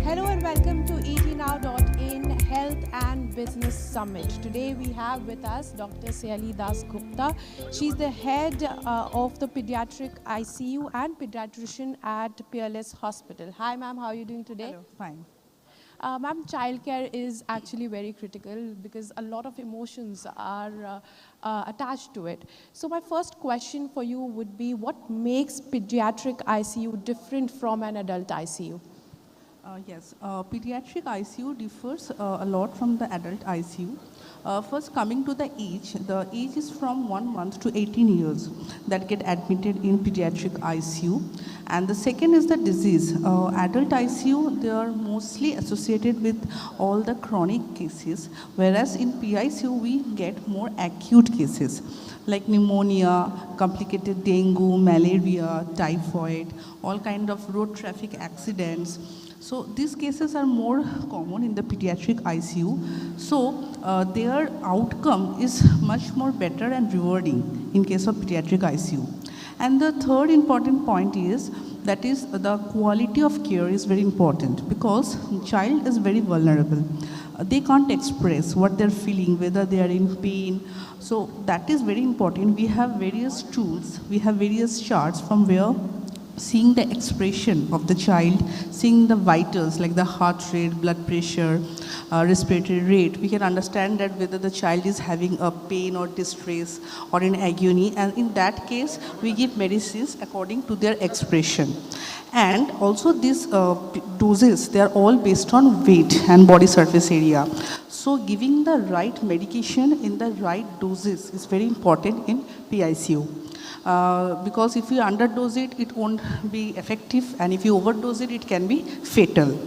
Hello and welcome to etnow.in Health and Business Summit. Today we have with us Dr. Sayali Das Gupta. She's the head of the pediatric ICU and pediatrician at Peerless Hospital. Hi ma'am, how are you doing today? Hello, fine. Ma'am, childcare is actually very critical because a lot of emotions are attached to it. So my first question for you would be, what makes pediatric ICU different from an adult ICU? Yes, pediatric ICU differs a lot from the adult ICU. First, coming to the age is from 1 month to 18 years that get admitted in pediatric ICU. And the second is the disease. Adult ICU, they are mostly associated with all the chronic cases, whereas in PICU, we get more acute cases like pneumonia, complicated dengue, malaria, typhoid, all kind of road traffic accidents. So these cases are more common in the pediatric ICU. So their outcome is much more better and rewarding in case of pediatric ICU. And the third important point is that is the quality of care is very important because child is very vulnerable. They can't express what they're feeling, whether they are in pain. So that is very important. We have various tools, we have various charts from where seeing the expression of the child, seeing the vitals like the heart rate, blood pressure, respiratory rate, we can understand that whether the child is having a pain or distress or in agony, and in that case, we give medicines according to their expression. And also these doses, they are all based on weight and body surface area. So giving the right medication in the right doses is very important in PICU. Because if you underdose it, it won't be effective, and if you overdose it, it can be fatal.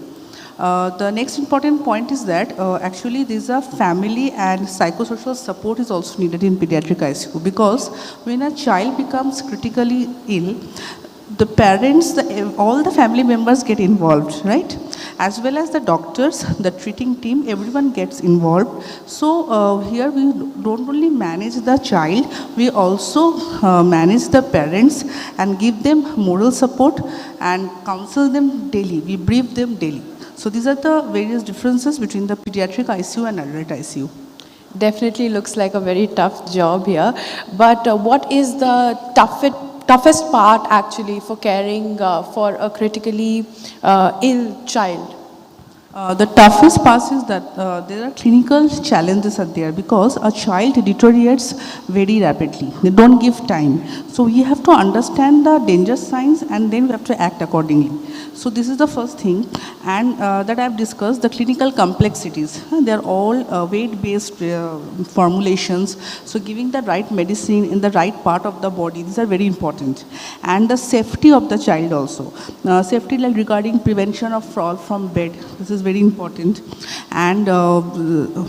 The next important point is that actually there's a family and psychosocial support is also needed in pediatric ICU, because when a child becomes critically ill, the parents, all the family members get involved, right? As well as the doctors, the treating team, everyone gets involved. So here we don't only manage the child, we also manage the parents and give them moral support and counsel them daily. We brief them daily. So these are the various differences between the pediatric ICU and adult ICU. Definitely looks like a very tough job here. But what is the toughest part actually for caring for a critically ill child? The toughest part is that there are clinical challenges are there because a child deteriorates very rapidly. They don't give time. So we have to understand the danger signs and then we have to act accordingly. So this is the first thing, and that I have discussed the clinical complexities. They are all weight-based formulations. So giving the right medicine in the right part of the body, these are very important. And the safety of the child also. Safety like regarding prevention of fall from bed. This is very important. And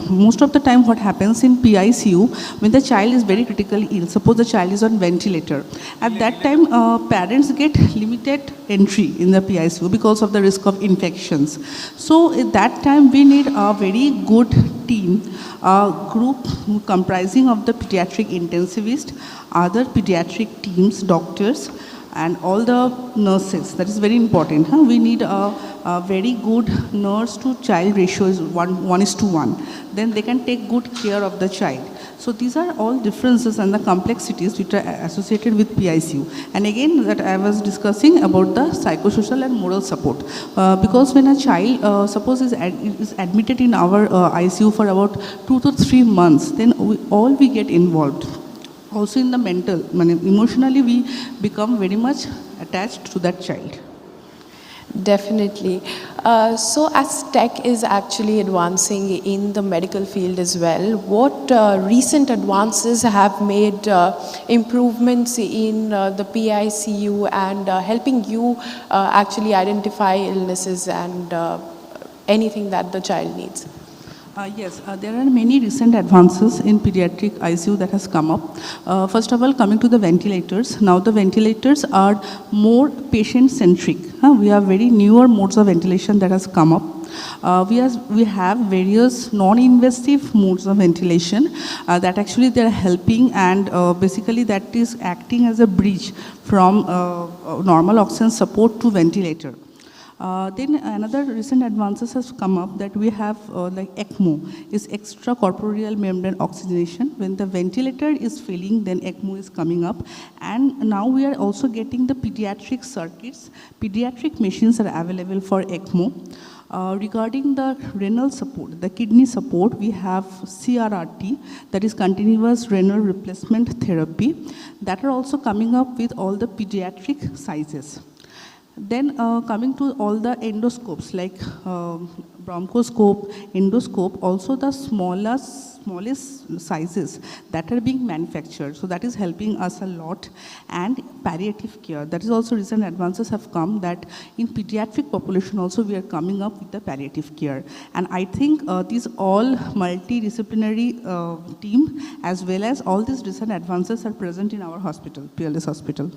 most of the time what happens in PICU, when the child is very critically ill, suppose the child is on ventilator, at that time parents get limited entry in the PICU because of the risk of infections. So at that time we need a very good team, a group comprising of the pediatric intensivist, other pediatric teams, doctors, and all the nurses. That is very important. We need a very good nurse to child ratio is 1:1. Then they can take good care of the child. So these are all differences and the complexities which are associated with PICU. And again, that I was discussing about the psychosocial and moral support. Because when a child, suppose is admitted in our ICU for about 2 to 3 months, then we get involved. Also in the mental, emotionally we become very much attached to that child. Definitely. So as tech is actually advancing in the medical field as well, what recent advances have made improvements in the PICU and helping you actually identify illnesses and anything that the child needs? Yes, there are many recent advances in pediatric ICU that has come up. First of all, coming to the ventilators. Now the ventilators are more patient-centric. We have very newer modes of ventilation that has come up. We have various non-invasive modes of ventilation that actually they are helping, and basically that is acting as a bridge from normal oxygen support to ventilator. Then another recent advances has come up that we have like ECMO, is extracorporeal membrane oxygenation. When the ventilator is failing, then ECMO is coming up. And now we are also getting the pediatric circuits. Pediatric machines are available for ECMO. Regarding the renal support, the kidney support, we have CRRT, that is continuous renal replacement therapy, that are also coming up with all the pediatric sizes. Then coming to all the endoscopes like bronchoscope, endoscope, also the smallest sizes that are being manufactured. So that is helping us a lot. And palliative care, that is also recent advances have come that in pediatric population also we are coming up with the palliative care. And I think these all multidisciplinary team as well as all these recent advances are present in our hospital, PLS hospital.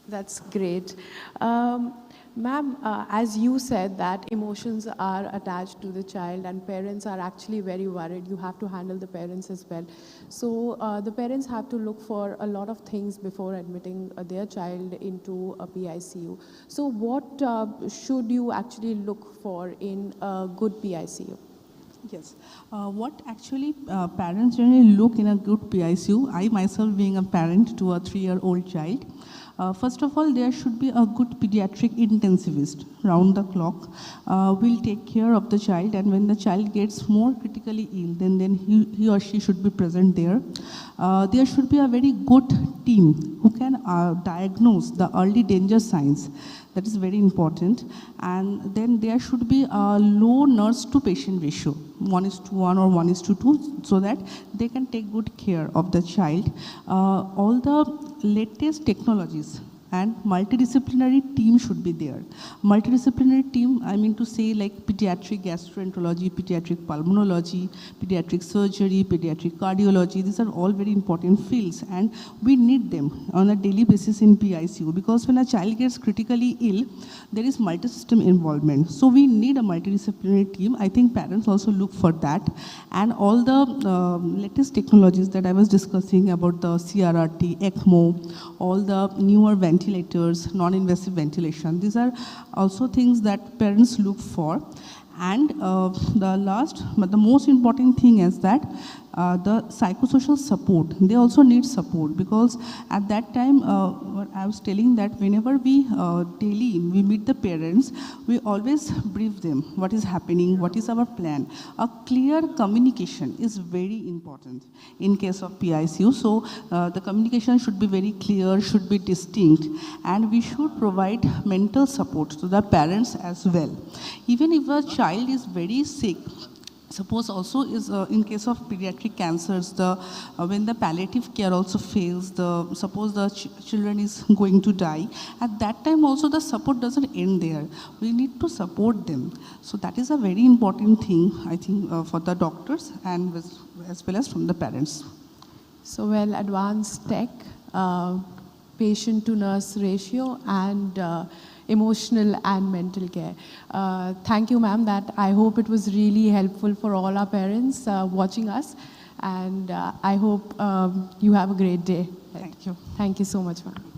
That's great. Ma'am, as you said that emotions are attached to the child and parents are actually very worried. You have to handle the parents as well. So the parents have to look for a lot of things before admitting their child into a PICU. So what should you actually look for in a good PICU? Yes. What actually parents generally look in a good PICU, I myself being a parent to a 3-year-old child, first of all, there should be a good pediatric intensivist round the clock. Will take care of the child, and when the child gets more critically ill, then he or she should be present there. There should be a very good team who can diagnose the early danger signs. That is very important. And then there should be a low nurse to patient ratio, 1:1 or 1:2, so that they can take good care of the child. All the latest technologies and multidisciplinary team should be there. Multidisciplinary team, I mean to say like pediatric gastroenterology, pediatric pulmonology, pediatric surgery, pediatric cardiology. These are all very important fields and we need them on a daily basis in PICU because when a child gets critically ill, there is multi-system involvement. So we need a multidisciplinary team. I think parents also look for that. And all the latest technologies that I was discussing about the CRRT, ECMO, all the newer ventilators, non-invasive ventilation. These are also things that parents look for. And the last, but the most important thing is that the psychosocial support, they also need support because at that time, what I was telling that whenever we daily we meet the parents, we always brief them what is happening, what is our plan. A clear communication is very important in case of PICU. So the communication should be very clear, should be distinct, and we should provide mental support to the parents as well. Even if a child is very sick, suppose also is in case of pediatric cancers, when the palliative care also fails, suppose the children is going to die, at that time also the support doesn't end there. We need to support them. So that is a very important thing, I think, for the doctors and as well as from the parents. So well, advanced tech, patient to nurse ratio, and emotional and mental care. Thank you, ma'am. That I hope it was really helpful for all our parents watching us, and I hope you have a great day. Thank you. Thank you so much, ma'am.